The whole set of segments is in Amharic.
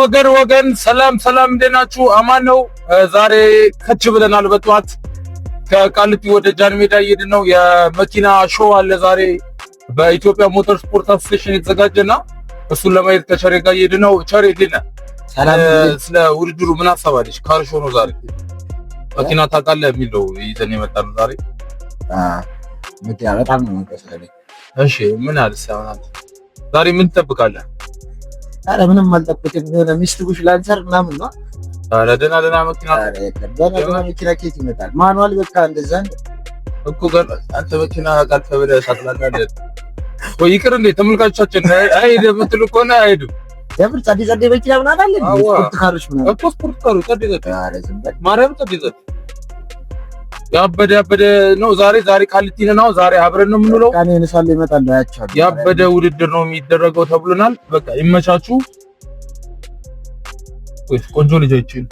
ወገን ሰላም እንደናችሁ አማን ነው። ዛሬ ከች ብለናል በጧት ከቃሊቲ ወደ ጃን ሜዳ እየሄድን ነው። የመኪና ሾው አለ ዛሬ በኢትዮጵያ ሞተር ስፖርት አሶሲዬሽን የተዘጋጀና እሱን ለማየት ከቸሬ ጋር እየሄድን ነው። ቸሬ ዲና ስለ ውድድሩ ምን አሰባለሽ? ካር ሾው ነው ዛሬ። መኪና ታውቃለህ የሚለው ይዘን የመጣነው ዛሬ። መኪና በጣም ነው የምንቀሳቀሰው። እሺ ምን አልሰ ዛሬ ምን ትጠብቃለህ? አረ ምንም አልጠብቅም። የሆነ ሚስቱሽ ላንሰር ምናምን ነው። አረ ደህና መኪና መኪና ከየት ይመጣል? ማኑዋል በቃ እንደዛ እኮ ጋር አንተ መኪና ጋር ተበለ ሳትላላለ ወይ ይቅር እንዴ ተመልካቾቻችን አይሄድም የምትሉ ከሆነ አይሄድም። የምር ጸዴ መኪና ምናምን አለ ስፖርት ካሮች ምናምን እኮ ስፖርት ካሮች ጸዴ አረ ዝም በል ማርያም ጸዴ ያበደ ነው። ዛሬ ቃሊቲ ነው። ዛሬ አብረን ነው የምንውለው። ካኔ ነሳለ ይመጣል ያቻው ያበደ ውድድር ነው የሚደረገው ተብሎናል። በቃ ይመቻቹ። ወይስ ቆንጆ ልጆችን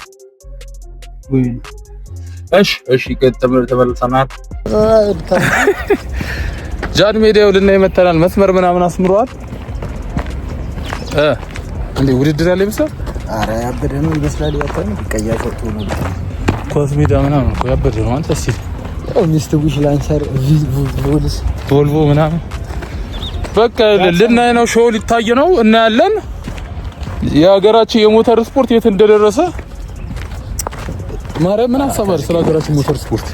ወይ እሺ ተመልሰናል። ጃን ሜዳው ልናይ መተናል። መስመር ምናምን አስምሯል። እንዴ ውድድር ያለ ይመስላል። አረ ያበደ ነው ይመስላል። ያተን ቀያሾቱ ነው ኳስ ሜዳ ምናምን እኮ ያበደ ነው። አንተ እስኪ ሚስቱሽ ላንሰር ቮልቮ ምናምን በቃ ልናይ ነው። ሾው ሊታይ ነው። እናያለን የሀገራችን የሞተር ስፖርት የት እንደደረሰ። ማርያም ምን አሰባል ስለ ሀገራችን ሞተር ስፖርት?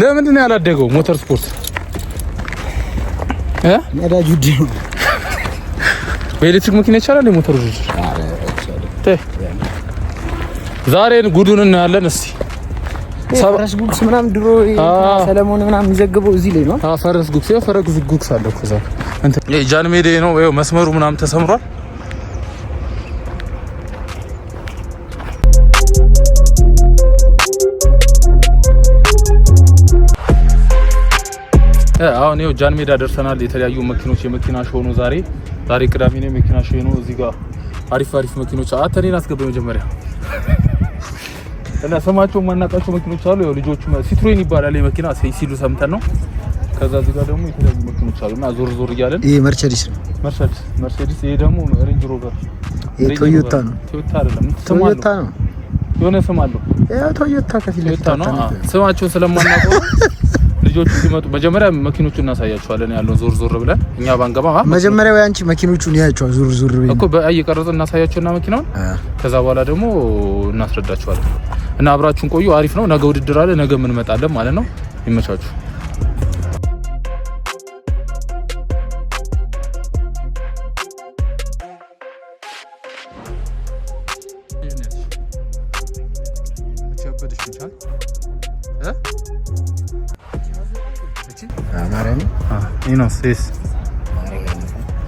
ለምንድን ነው ያላደገው ሞተር ስፖርት? ነዳጅ ውድ ነው። በኤሌክትሪክ መኪና ይቻላል የሞተር ውድድር? ዛሬ ጉዱን እናያለን። እስቲ ፈረስ ጉግስ ምናምን ድሮ ሰለሞን ምናምን የሚዘግበው እዚህ ላይ ነው። ፈረስ ጉግስ አለ እኮ እዛ እንትን ጃን ሜዳ ነው። ይኸው መስመሩ ምናምን ተሰምሯል። አሁን ይኸው ጃን ሜዳ ደርሰናል። የተለያዩ መኪኖች የመኪና ሾው ነው ዛሬ ቅዳሜ ነው። የመኪና ሾው ነው። እዚህ ጋር አሪፍ መኪኖች አተኔን አስገባ መጀመሪያ እና ስማቸው ማናቃቸው መኪኖች አሉ። ያው ልጆቹ ሲትሮን ይባላል የመኪና ሲሉ ሰምተን ነው። ከዛ እዚህ ጋር ደግሞ የተለያዩ መኪኖች አሉና ዞር እያለን ይሄ መርሴዲስ ነው። መርሴዲስ ይሄ ደግሞ ሬንጅ ሮቨር ቶዮታ ነው። ቶዮታ አይደለም ቶዮታ ነው። የሆነ ስም አለው። ያው ቶዮታ ከፊት ለፊት ነው። ስማቸው ስለማናውቀው ልጆቹ ሲመጡ መጀመሪያ መኪኖቹን እናሳያቸዋለን። ያለው ዞር ብለን እኛ ባንገባ መጀመሪያ ወይ አንቺ መኪኖቹን ያያቸዋል። ዞር ብለን እኮ በየቀረጽ እናሳያቸውና መኪናውን ከዛ በኋላ ደግሞ እናስረዳቸዋለን። እና አብራችሁን ቆዩ። አሪፍ ነው። ነገ ውድድር አለ። ነገ ምን መጣለን ማለት ነው። ይመቻችሁ። አማራኒ ኢኖሴስ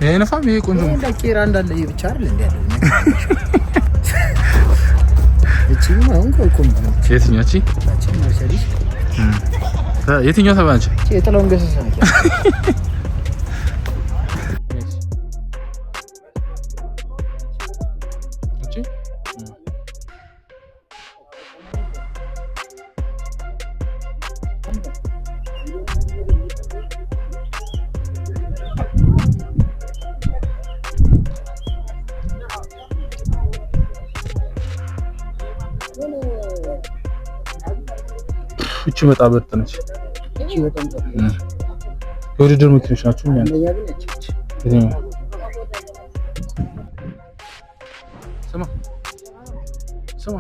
የነፋም ይሄ ቆንጆ ነው። ዳኪራ እንዳለ ይብቻ አይደል እንዴ ያለው እቺ ነው እንኳን የትኛው እቺ መርሴዲስ የትኛው ተባንቺ እቺ የጥላውን ገሰሰ ነው እቺ በጣም በጥነች። የውድድር መኪኖች ናቸው። ስማ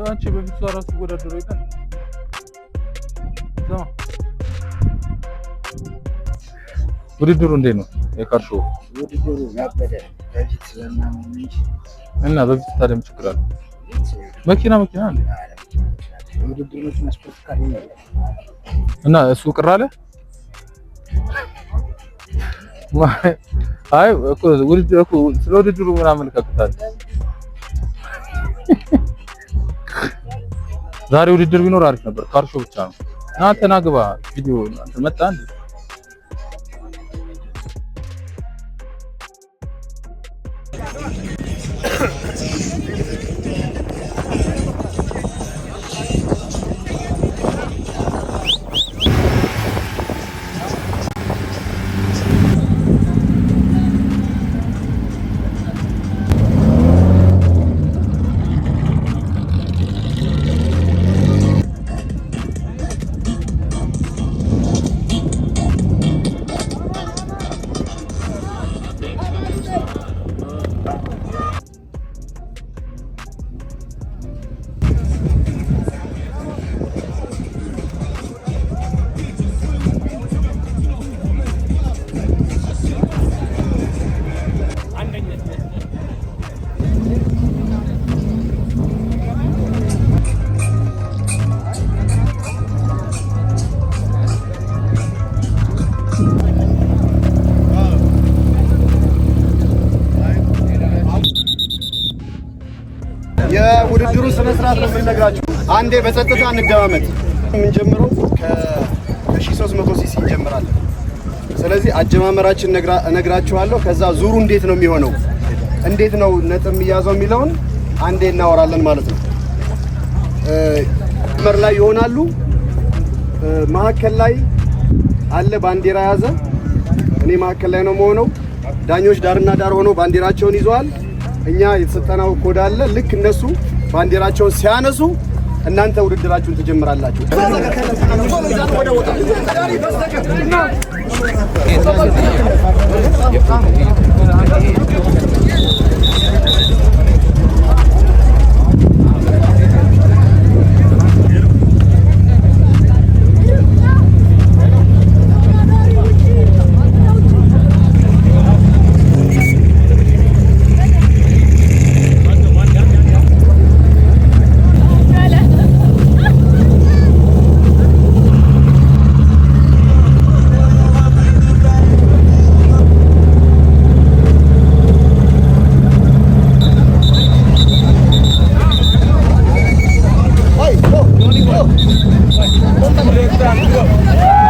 አንቺ በፊት ራሱ ወዳደረው ይጣል ውድድሩ እንዴት ነው? የካር ሾው ውድድሩ ያበደ በፊት ስለማንኝ እና በፊት ታደም ችግር አለ መኪና አለ እና እሱ ቅር አለ። አይ እኮ ስለ ውድድሩ ምናምን ከፍታል። ዛሬ ውድድር ቢኖር አሪፍ ነበር። ካርሾ ብቻ ነው። አንተ ና ግባ ቪዲዮ አንተ መጣ እንዴ? የውድድሩ ስነ ስርዓት ነው የምንነግራችሁ። አንዴ በጸጥታ እንደማመጥ የምንጀምረው ከ1300 ሲሲ እንጀምራለን። ስለዚህ አጀማመራችን እነግራችኋለሁ። ከዛ ዙሩ እንዴት ነው የሚሆነው፣ እንዴት ነው ነጥብ የሚያዘው የሚለውን አንዴ እናወራለን ማለት ነው። መር ላይ ይሆናሉ። ማዕከል ላይ አለ ባንዲራ ያዘ። እኔ ማዕከል ላይ ነው የምሆነው። ዳኞች ዳርና ዳር ሆነው ባንዲራቸውን ይዘዋል። እኛ የተሰጠነው ኮድ አለ። ልክ እነሱ ባንዲራቸውን ሲያነሱ እናንተ ውድድራችሁን ትጀምራላችሁ። Go.